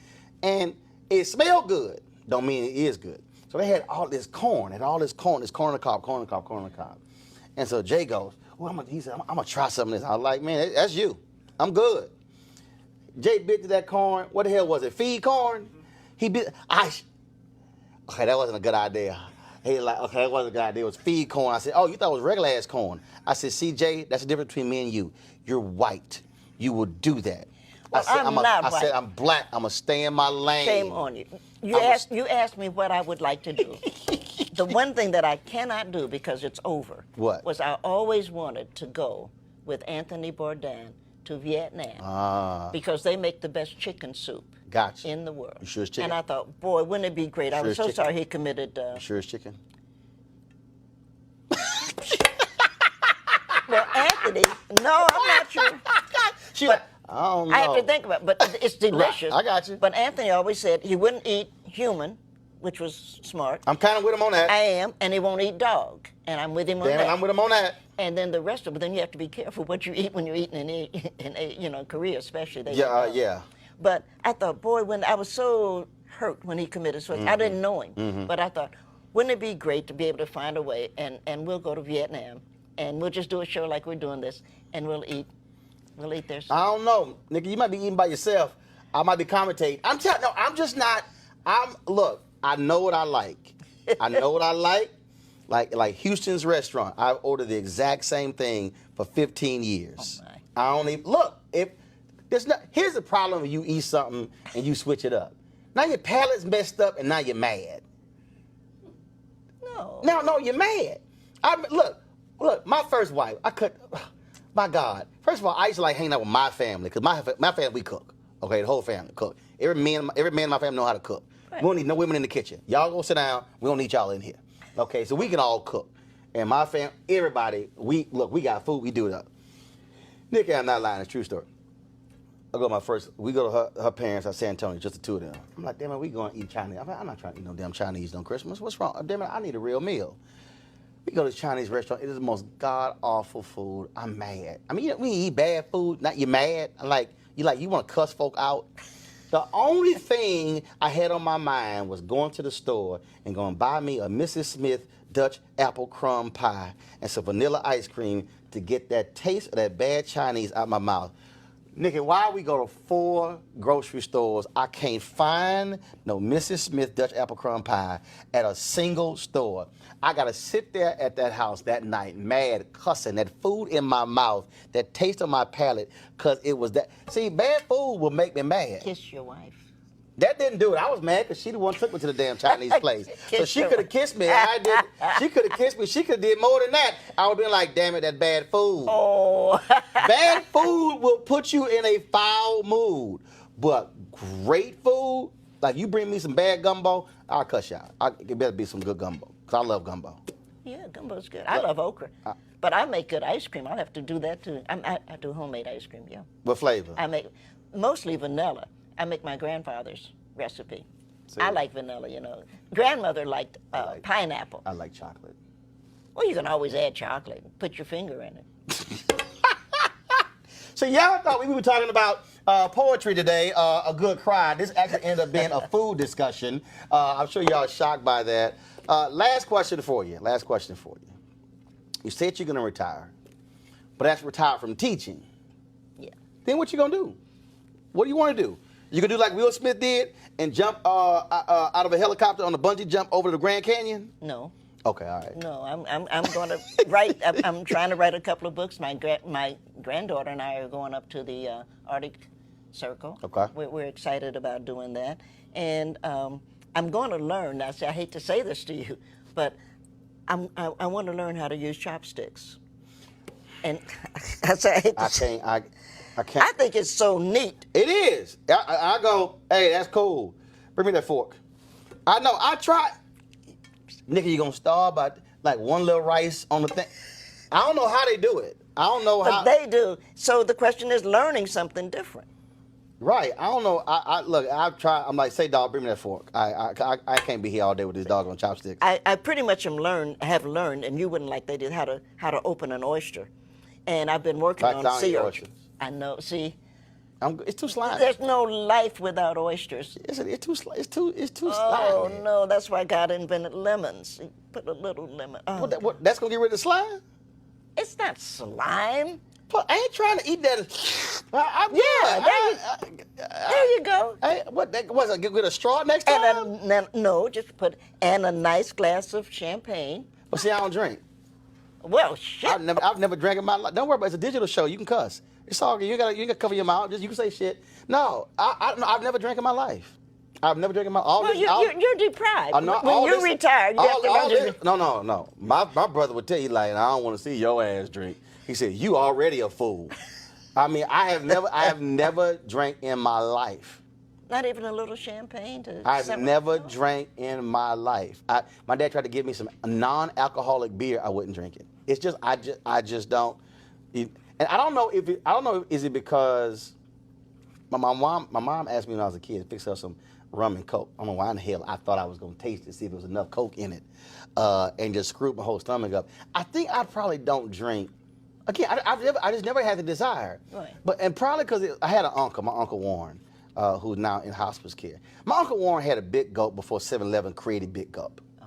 and it smelled good. Don't mean it is good. So they had all this corn, this corn on the cob. And so Jay goes, well, he said, I'm gonna try some of this. I was like, man, that's you. I'm good. Jay bit to that corn. What the hell was it? Feed corn? He bit. Okay, that wasn't a good idea. He was like, okay, that wasn't a good idea. It was feed corn. I said, oh, you thought it was regular ass corn. I said, see, Jay, that's the difference between me and you. You're white. You will do that. Well, I'm not white. I said, I'm black. I'm going to stay in my lane. Shame on you. You asked me what I would like to do. The one thing that I cannot do because it's over was I always wanted to go with Anthony Bourdain to Vietnam because they make the best chicken soup in the world. You sure it's chicken? And I thought, boy, wouldn't it be great? I was so sorry he committed... You sure it's chicken? Well, Anthony, no, I'm not sure. I don't know. I have to think about it, but it's delicious. Right, I got you. But Anthony always said he wouldn't eat human, which was smart. I'm kind of with him on that. I am, and he won't eat dog, and I'm with him on that. I'm with him on that. And then the rest of it, then you have to be careful what you eat when you're eating in Korea, especially. Yeah. But I thought, boy, when I was so hurt when he committed suicide, I didn't know him, but I thought, wouldn't it be great to be able to find a way, and we'll go to Vietnam, and we'll just do a show like we're doing this, and we'll eat their stuff. I don't know, Nikki. You might be eating by yourself. I might be commentating. I'm just not. Look, I know what I like. I know what I like. Like Houston's restaurant, I ordered the exact same thing for 15 years. Oh my. I don't even look. Here's the problem when you eat something and you switch it up. Now your palate's messed up and now you're mad. No, you're mad. Look, my first wife, my God. First of all, I used to like hanging out with my family because my family, we cook. Okay, the whole family cook. Every man in my family know how to cook. Right. We don't need no women in the kitchen. Y'all go sit down. We don't need y'all in here. Okay, so we can all cook. And my family, everybody, we got food, we do it up. Nikki, I'm not lying, it's a true story. We go to her parents at San Antonio, just the two of them. I'm like, damn it, we going to eat Chinese. I'm not trying to eat no damn Chinese on Christmas. What's wrong? Damn it, I need a real meal. We go to this Chinese restaurant. It is the most god-awful food. I'm mad. I mean, we eat bad food, not you mad. You want to cuss folk out. The only thing I had on my mind was going to the store and going to buy me a Mrs. Smith Dutch apple crumb pie and some vanilla ice cream to get that taste of that bad Chinese out my mouth. Nikki, why we go to 4 grocery stores, I can't find no Mrs. Smith Dutch apple crumb pie at a single store. I got to sit there at that house that night, mad, cussing, that food in my mouth, that taste on my palate, because it was that. See, bad food will make me mad. Kiss your wife. That didn't do it. I was mad because she the one who took me to the damn Chinese place. So she could have kissed me. I did. She could have kissed me. She could have did more than that. I would have been like, damn it, that bad food. Oh. Bad food will put you in a foul mood. But great food, like you bring me some bad gumbo, I'll cuss you out. It better be some good gumbo, because I love gumbo. Yeah, gumbo's good. I love okra. But I make good ice cream. I'll have to do that too. I do homemade ice cream, yeah. What flavor? Mostly vanilla. I make my grandfather's recipe. See? I like vanilla, you know. Grandmother liked pineapple. I like chocolate. Well, you can always add chocolate. Put your finger in it. So y'all thought we were talking about poetry today, a good cry. This actually ended up being a food discussion. I'm sure y'all are shocked by that. Last question for you. You said you're going to retire, but that's retire from teaching. Yeah. Then what you going to do? What do you want to do? You going to do like Will Smith did and jump out of a helicopter on a bungee jump over the Grand Canyon? No. Okay, all right. No, I'm going to write. I'm trying to write a couple of books. My granddaughter and I are going up to the Arctic Circle. Okay. We're excited about doing that, and I'm going to learn. Now, see, I hate to say this to you, but I want to learn how to use chopsticks. And I say I can't. I think it's so neat. It is. I go, hey, that's cool. Bring me that fork. I know. I tried. Nigga, you gonna starve by like one little rice on the thing? I don't know how they do it. I don't know how. But they do. So the question is learning something different. Right. I don't know. Look. I've tried. I'm like, say, dog, bring me that fork. I can't be here all day with this dog on chopsticks. I pretty much have learned, and you wouldn't like they did how to open an oyster, and I've been working on sea urchins. I know. See. It's too slimy. There's no life without oysters. It's too slimy. Oh no, that's why God invented lemons. He put a little lemon. Oh. What, that's gonna get rid of the slime? It's not slime. But I ain't trying to eat that. There you go. Was it with a straw next time? No, just put a nice glass of champagne. Well, see, I don't drink. Well, shit. I've never drank in my life. Don't worry about it. It's a digital show. You can cuss. It's all good. You gotta cover your mouth. You can say shit. No, I've never drank in my life. I've never drank in my life. You're deprived. When you retire, you have to No. My brother would tell you, like, I don't want to see your ass drink. He said, you already a fool. I mean, I have never drank in my life. Not even a little champagne to. I've never drank in my life. My dad tried to give me some non-alcoholic beer. I wouldn't drink it. It's just I just don't. And I don't know is it because my mom asked me when I was a kid to fix her some rum and Coke. I don't know why in the hell I thought I was gonna taste it, see if there was enough Coke in it, and just screwed my whole stomach up. I think I probably don't drink. Again, I just never had the desire. Right. And probably because I had an uncle, my Uncle Warren, who's now in hospice care. My Uncle Warren had a Big Gulp before 7-Eleven created Big Gulp. Oh.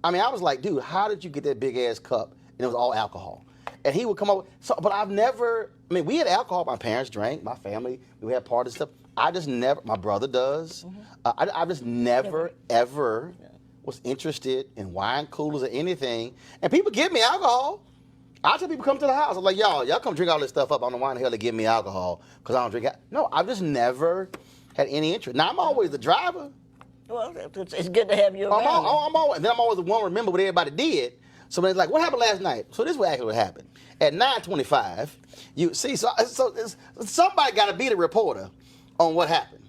I mean, I was like, dude, how did you get that big ass cup? And it was all alcohol. And he would come up. But I've never. I mean, we had alcohol. My parents drank. My family. We had parties and stuff. I just never. My brother does. Mm-hmm. I just never ever was interested in wine coolers or anything. And people give me alcohol. I tell people come to the house. I'm like, y'all come drink all this stuff up. I don't know why in the hell they give me alcohol because I don't drink. No, I've just never had any interest. Now I'm always the driver. Well, it's good to have you around. I'm always the one to remember what everybody did. So when it's like, what happened last night? So this is what actually happened. At 9:25, you see, so somebody got to be the reporter on what happened.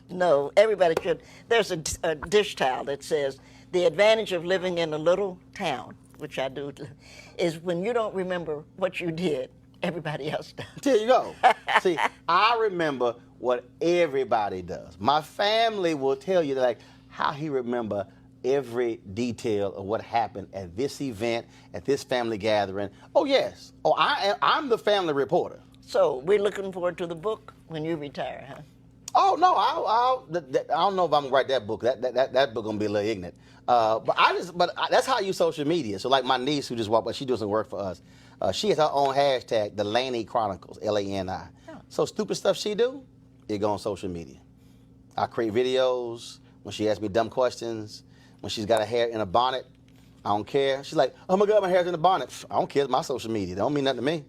No, everybody should. There's a dish towel that says, the advantage of living in a little town, which I do, is when you don't remember what you did, everybody else does. There you go. See, I remember what everybody does. My family will tell you like how he remember every detail of what happened at this event, at this family gathering. Oh, yes. Oh, I'm the family reporter. So we're looking forward to the book when you retire, huh? Oh, no, I don't know if I'm going to write that book. That book going to be a little ignorant. But that's how I use social media. So like my niece who just walked by, she does some work for us. She has her own hashtag, the Laney Chronicles, Lani. Oh. So stupid stuff she do, it go on social media. I create videos when she asks me dumb questions. When she's got her hair in a bonnet, I don't care. She's like, oh my God, my hair's in a bonnet. I don't care. It's my social media. It don't mean nothing to me.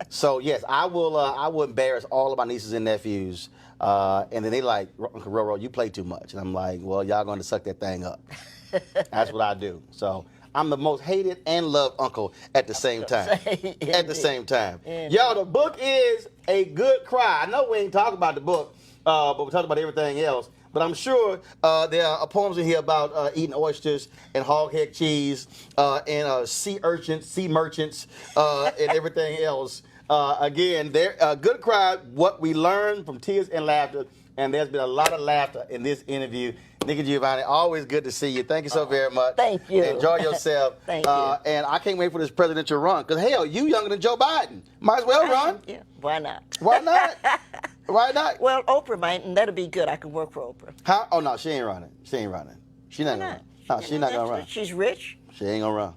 So yes, I will embarrass all of my nieces and nephews. And then they like, Uncle Roro, you play too much. And I'm like, well, y'all going to suck that thing up. That's what I do. So I'm the most hated and loved uncle at the same time. At the same time. Y'all, the book is A Good Cry. I know we ain't talking about the book, but we're talking about everything else. But I'm sure there are poems in here about eating oysters and hoghead cheese and sea urchins, sea merchants, and everything else. Again, there good crowd. What we learned from tears and laughter, and there's been a lot of laughter in this interview. Nikki Giovanni, always good to see you. Thank you so very much. Thank you. Enjoy yourself. Thank you. And I can't wait for this presidential run, because hell, you younger than Joe Biden. Might as well run. Yeah, why not? Why not? Why not? Well, Oprah might, and that'll be good. I can work for Oprah. How? Oh no, she ain't running. She ain't running. She not gonna run. No, she's not gonna run. She's rich. She ain't gonna run.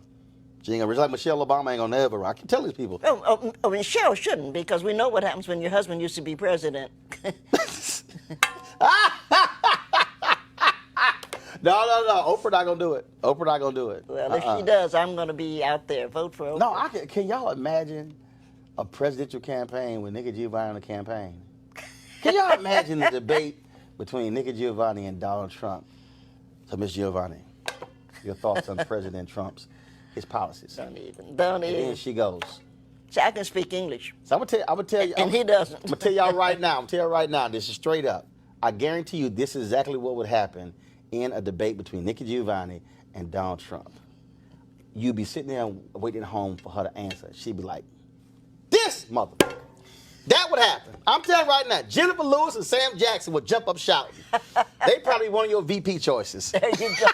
She ain't gonna run. Just like Michelle Obama ain't gonna never run. I can tell these people. Oh, Michelle shouldn't, because we know what happens when your husband used to be president. No. Oprah not gonna do it. Oprah not gonna do it. Well, if she does, I'm gonna be out there. Vote for Oprah. No, can y'all imagine a presidential campaign with Nikki Giovanni on the campaign? Can y'all imagine the debate between Nikki Giovanni and Donald Trump? So, Ms. Giovanni, your thoughts on President Trump's his policies? Don't even. And then she goes. See, I can speak English. So I'm gonna tell you. And he doesn't. I'm gonna tell y'all right now. This is straight up. I guarantee you, this is exactly what would happen in a debate between Nikki Giovanni and Donald Trump. You'd be sitting there waiting at home for her to answer. She'd be like, "This motherfucker." That would happen. I'm telling you right now, Jennifer Lewis and Sam Jackson would jump up shouting. They probably one of your VP choices. There you go.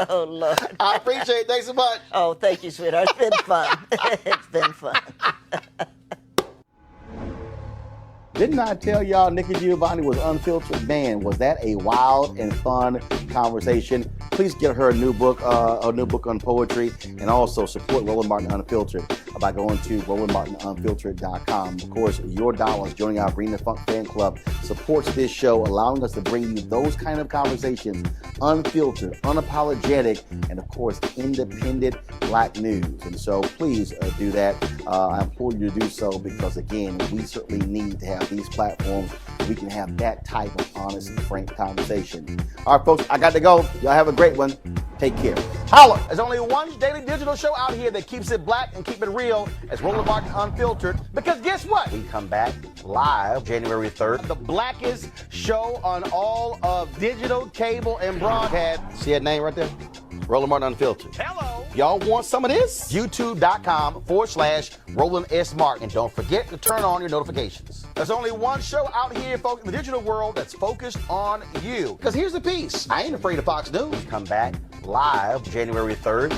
Oh, Lord. I appreciate it. Thanks so much. Oh, thank you, sweetheart. It's been fun. It's been fun. Didn't I tell y'all Nikki Giovanni was unfiltered? Man, was that a wild and fun conversation. Please get her a new book on poetry, and also support Roland Martin Unfiltered by going to RolandMartinUnfiltered.com. Of course, your dollars joining our Bring the Funk fan club supports this show, allowing us to bring you those kind of conversations, unfiltered, unapologetic, and of course, independent Black news. And so please do that. I implore you to do so, because again, we certainly need to have these platforms. We can have that type of honest and frank conversation. All right, folks, I got to go. Y'all have a great one. Take care. Holla! There's only one daily digital show out here that keeps it black and keep it real. It's Roland Martin Unfiltered. Because guess what? We come back live January 3rd. The blackest show on all of digital, cable, and broadcast. See that name right there? Roland Martin Unfiltered. Hello. Y'all want some of this? YouTube.com/Roland S. Martin. And don't forget to turn on your notifications. There's only one show out here, folks, in the digital world that's focused on you. Because here's the piece. I ain't afraid of Fox News. Come back live January 3rd.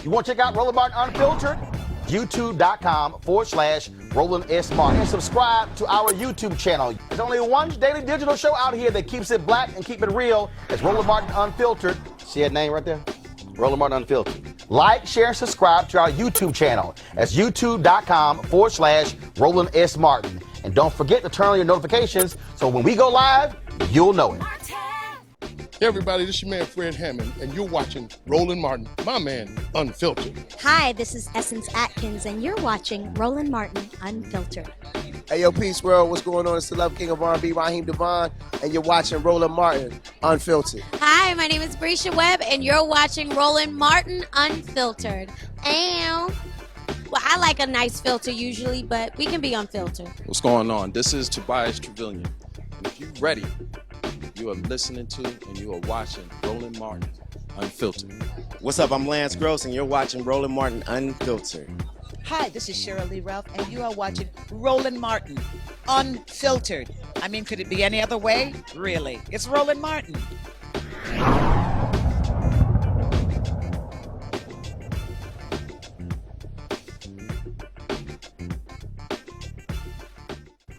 You want to check out Roland Martin Unfiltered? YouTube.com/Roland S. Martin. And subscribe to our YouTube channel. There's only one daily digital show out here that keeps it black and keep it real. It's Roland Martin Unfiltered. See that name right there? Roland Martin Unfiltered. Like, share, and subscribe to our YouTube channel. That's youtube.com/Roland S. Martin. And don't forget to turn on your notifications so when we go live, you'll know it. Hey everybody, this is your man Fred Hammond, and you're watching Roland Martin, my man, Unfiltered. Hi, this is Essence Atkins, and you're watching Roland Martin Unfiltered. Hey, yo, Peace World, what's going on? It's the Love King of R&B, Raheem Devon, and you're watching Roland Martin Unfiltered. Hi, my name is Brescia Webb, and you're watching Roland Martin Unfiltered. Ow. Well, I like a nice filter usually, but we can be unfiltered. What's going on? This is Tobias Trevelyan. And if you're ready, you are listening to and you are watching Roland Martin Unfiltered. What's up? I'm Lance Gross, and you're watching Roland Martin Unfiltered. Hi, this is Cheryl Lee Ralph, and you are watching Roland Martin Unfiltered. I mean, could it be any other way? Really? It's Roland Martin.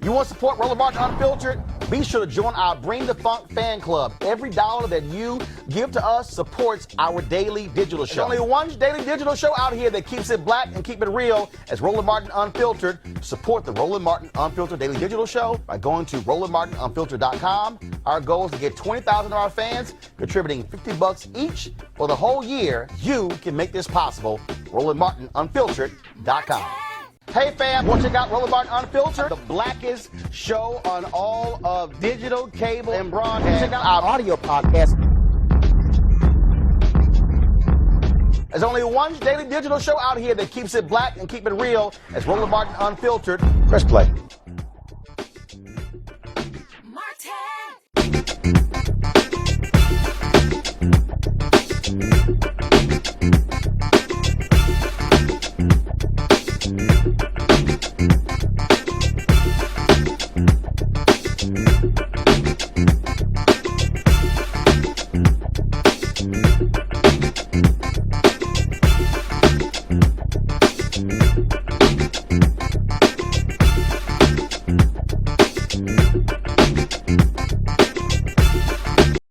You want to support Roland Martin Unfiltered? Be sure to join our Bring the Funk fan club. Every dollar that you give to us supports our daily digital show. There's only one daily digital show out here that keeps it black and keep it real as Roland Martin Unfiltered. Support the Roland Martin Unfiltered daily digital show by going to RolandMartinUnfiltered.com. Our goal is to get 20,000 of our fans contributing $50 each for the whole year. You can make this possible. RolandMartinUnfiltered.com. Hey fam, want to check out Roland Martin Unfiltered, the blackest show on all of digital, cable, and broadcast. Check out our audio podcast. There's only one daily digital show out here that keeps it black and keep it real as Roland Martin Unfiltered. Press play.